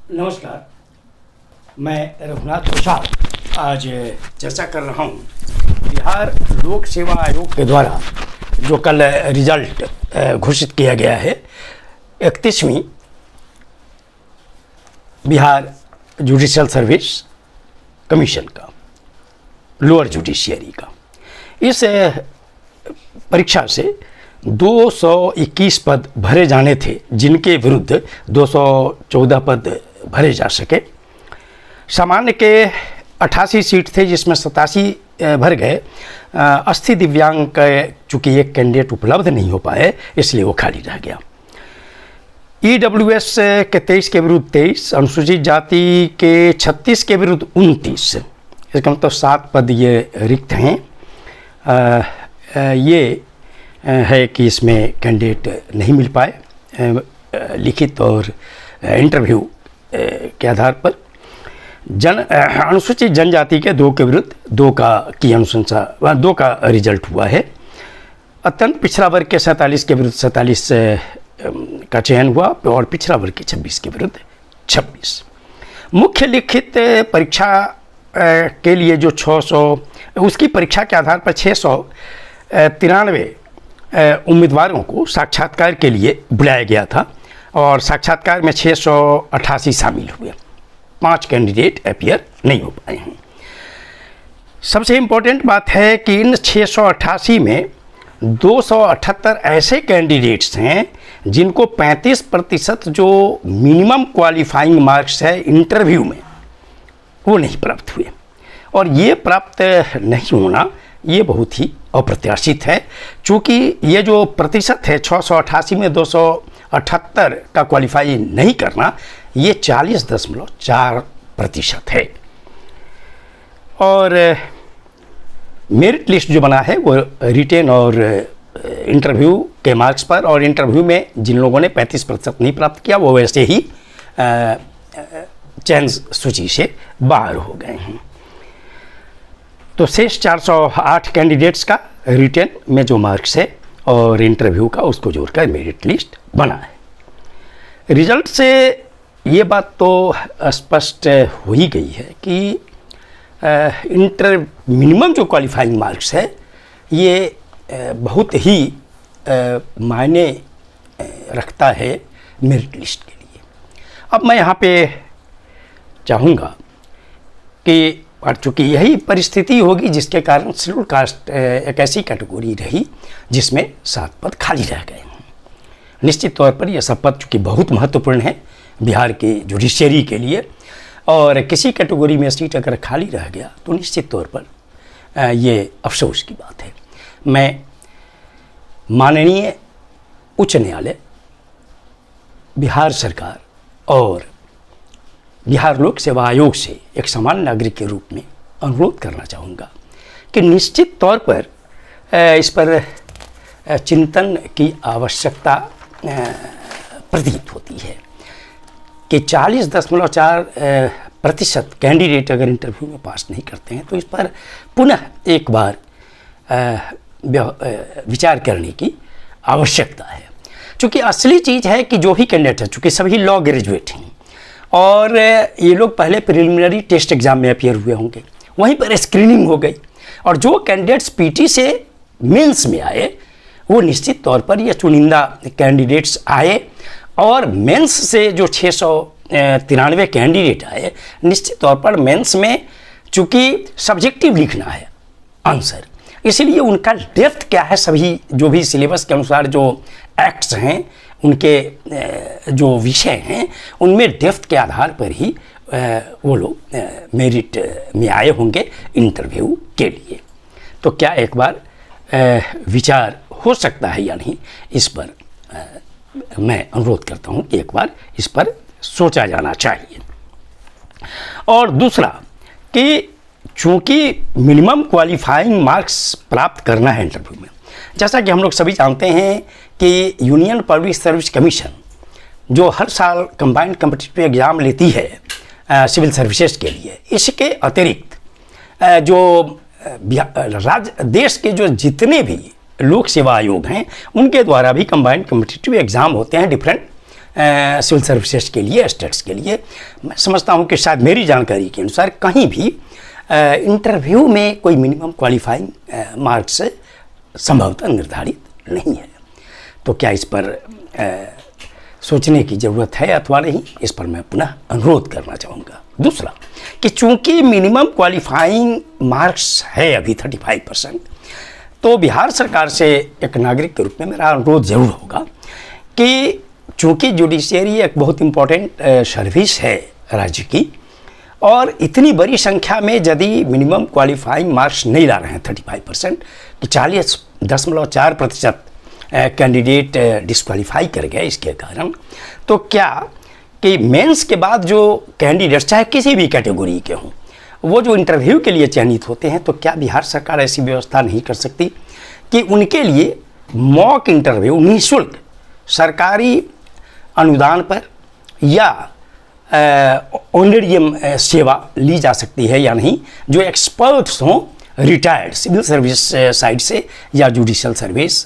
नमस्कार, मैं रघुनाथ प्रसाद आज चर्चा कर रहा हूँ बिहार लोक सेवा आयोग के द्वारा जो कल रिजल्ट घोषित किया गया है 31वीं बिहार जुडिशियल सर्विस कमीशन का, लोअर जुडिशियरी का। इस परीक्षा से 221 पद भरे जाने थे, जिनके विरुद्ध 214 पद भरे जा सके। सामान्य के 88 सीट थे, जिसमें 87 भर गए। अस्थि दिव्यांग के चूँकि एक कैंडिडेट उपलब्ध नहीं हो पाए, इसलिए वो खाली रह गया। EWS के 23 के विरुद्ध 23, अनुसूचित जाति के 36 के विरुद्ध 29, इसका मतलब 7 पद ये रिक्त हैं। ये है कि इसमें कैंडिडेट नहीं मिल पाए लिखित और इंटरव्यू के आधार पर। अनुसूचित जनजाति के 2 के विरुद्ध 2 की अनुशंसा 2 का रिजल्ट हुआ है। अत्यंत पिछड़ा वर्ग के 47 के विरुद्ध 47 का चयन हुआ और पिछड़ा वर्ग के 26 के विरुद्ध 26। मुख्य लिखित परीक्षा के लिए जो 600 उसकी परीक्षा के आधार पर 693 उम्मीदवारों को साक्षात्कार के लिए बुलाया गया था और साक्षात्कार में 688 शामिल हुए। 5 कैंडिडेट अपीयर नहीं हो पाए हैं। सबसे इम्पोर्टेंट बात है कि इन 688 में 278 ऐसे कैंडिडेट्स हैं जिनको 35% जो मिनिमम क्वालिफाइंग मार्क्स है इंटरव्यू में, वो नहीं प्राप्त हुए। और ये प्राप्त नहीं होना ये बहुत ही अप्रत्याशित है, चूँकि ये जो प्रतिशत है 688 में 278 का क्वालिफाई नहीं करना, ये 40.4% है। और मेरिट लिस्ट जो बना है वो रिटेन और इंटरव्यू के मार्क्स पर, और इंटरव्यू में जिन लोगों ने 35% नहीं प्राप्त किया वो वैसे ही चयन सूची से बाहर हो गए हैं। तो शेष 408 कैंडिडेट्स का रिटेन में जो मार्क्स है और इंटरव्यू का, उसको जोड़कर मेरिट लिस्ट बना है। रिजल्ट से ये बात तो स्पष्ट हो ही गई है कि मिनिमम जो क्वालिफाइंग मार्क्स है ये बहुत ही मायने रखता है मेरिट लिस्ट के लिए। अब मैं यहाँ पे चाहूँगा कि और चूँकि यही परिस्थिति होगी जिसके कारण शेड्यूल कास्ट एक ऐसी कैटेगरी रही जिसमें 7 पद खाली रह गए हैं। निश्चित तौर पर यह सब पद चूँकि बहुत महत्वपूर्ण है बिहार की जुडिशियरी के लिए, और किसी कैटेगरी में सीट अगर खाली रह गया तो निश्चित तौर पर ये अफसोस की बात है। मैं माननीय उच्च न्यायालय, बिहार सरकार और बिहार लोक सेवा आयोग से एक सामान्य नागरिक के रूप में अनुरोध करना चाहूँगा कि निश्चित तौर पर इस पर चिंतन की आवश्यकता प्रतीत होती है कि 40.4% कैंडिडेट अगर इंटरव्यू में पास नहीं करते हैं तो इस पर पुनः एक बार विचार करने की आवश्यकता है। चूँकि असली चीज़ है कि जो भी कैंडिडेट है, चूँकि सभी लॉ ग्रेजुएट हैं और ये लोग पहले प्रिलिमिनरी टेस्ट एग्ज़ाम में अपीयर हुए होंगे, वहीं पर स्क्रीनिंग हो गई, और जो कैंडिडेट्स पीटी से मेंस में आए वो निश्चित तौर पर ये चुनिंदा कैंडिडेट्स आए, और मेंस से जो 693 कैंडिडेट आए, निश्चित तौर पर मेंस में चूँकि सब्जेक्टिव लिखना है आंसर, इसीलिए उनका डेप्थ क्या है, सभी जो भी सिलेबस के अनुसार जो एक्ट्स हैं, उनके जो विषय हैं, उनमें डेप्थ के आधार पर ही वो लोग मेरिट में आए होंगे इंटरव्यू के लिए। तो क्या एक बार विचार हो सकता है या नहीं, इस पर मैं अनुरोध करता हूं कि एक बार इस पर सोचा जाना चाहिए। और दूसरा कि चूँकि मिनिमम क्वालिफाइंग मार्क्स प्राप्त करना है इंटरव्यू में, जैसा कि हम लोग सभी जानते हैं कि यूनियन पब्लिक सर्विस कमीशन जो हर साल कंबाइंड कॉम्पिटिटिव एग्ज़ाम लेती है सिविल सर्विसेज के लिए, इसके अतिरिक्त जो देश के जो जितने भी लोक सेवा आयोग हैं उनके द्वारा भी कंबाइंड कॉम्पिटिटिव एग्ज़ाम होते हैं डिफरेंट सिविल सर्विसेज के लिए, स्टेट्स के लिए। मैं समझता हूँ कि शायद मेरी जानकारी के अनुसार कहीं भी इंटरव्यू में कोई मिनिमम क्वालिफाइंग मार्क्स संभवतः निर्धारित नहीं है। तो क्या इस पर सोचने की ज़रूरत है अथवा नहीं, इस पर मैं पुनः अनुरोध करना चाहूँगा। दूसरा कि चूंकि मिनिमम क्वालिफाइंग मार्क्स है अभी 35%, तो बिहार सरकार से एक नागरिक के रूप में मेरा अनुरोध ज़रूर होगा कि चूंकि जुडिशियरी एक बहुत इम्पोर्टेंट सर्विस है राज्य की, और इतनी बड़ी संख्या में यदि मिनिमम क्वालिफाइंग मार्क्स नहीं ला रहे हैं 35%, कि 40.4% कैंडिडेट डिस्क्वालीफाई कर गए इसके कारण, तो क्या कि मेंस के बाद जो कैंडिडेट्स चाहे किसी भी कैटेगरी के हों, वो जो इंटरव्यू के लिए चयनित होते हैं, तो क्या बिहार सरकार ऐसी व्यवस्था नहीं कर सकती कि उनके लिए मॉक इंटरव्यू निःशुल्क सरकारी अनुदान पर या ऑनरेडियम सेवा ली जा सकती है या नहीं, जो एक्सपर्ट्स हों रिटायर्ड सिविल सर्विस साइड से या जुडिशल सर्विस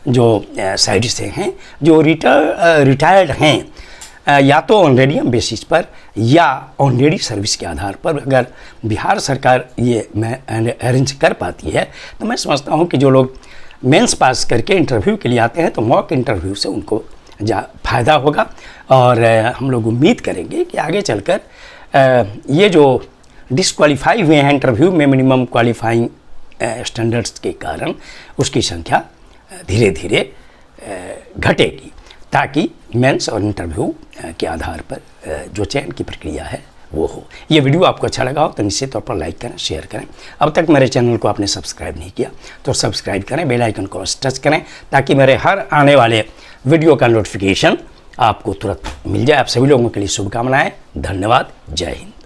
जो साइड से हैं, जो रिटायर्ड हैं या तो ऑनरेडियम बेसिस पर या ऑनरेडी सर्विस के आधार पर, अगर बिहार सरकार ये अरेंज कर पाती है, तो मैं समझता हूँ कि जो लोग मेंस पास करके इंटरव्यू के लिए आते हैं, तो मॉक इंटरव्यू से उनको फ़ायदा होगा। और हम लोग उम्मीद करेंगे कि आगे चलकर ये जो डिस्क्वालीफाई हुए हैं इंटरव्यू में मिनिमम क्वालिफाइंग स्टैंडर्ड्स के कारण, उसकी संख्या धीरे धीरे घटेगी, ताकि मेंस और इंटरव्यू के आधार पर जो चयन की प्रक्रिया है वो हो। ये वीडियो आपको अच्छा लगा हो तो निश्चित तौर पर लाइक करें, शेयर करें। अब तक मेरे चैनल को आपने सब्सक्राइब नहीं किया तो सब्सक्राइब करें, बेल आइकन को टच करें, ताकि मेरे हर आने वाले वीडियो का नोटिफिकेशन आपको तुरंत मिल जाए। आप सभी लोगों के लिए शुभकामनाएं। धन्यवाद। जय हिंद।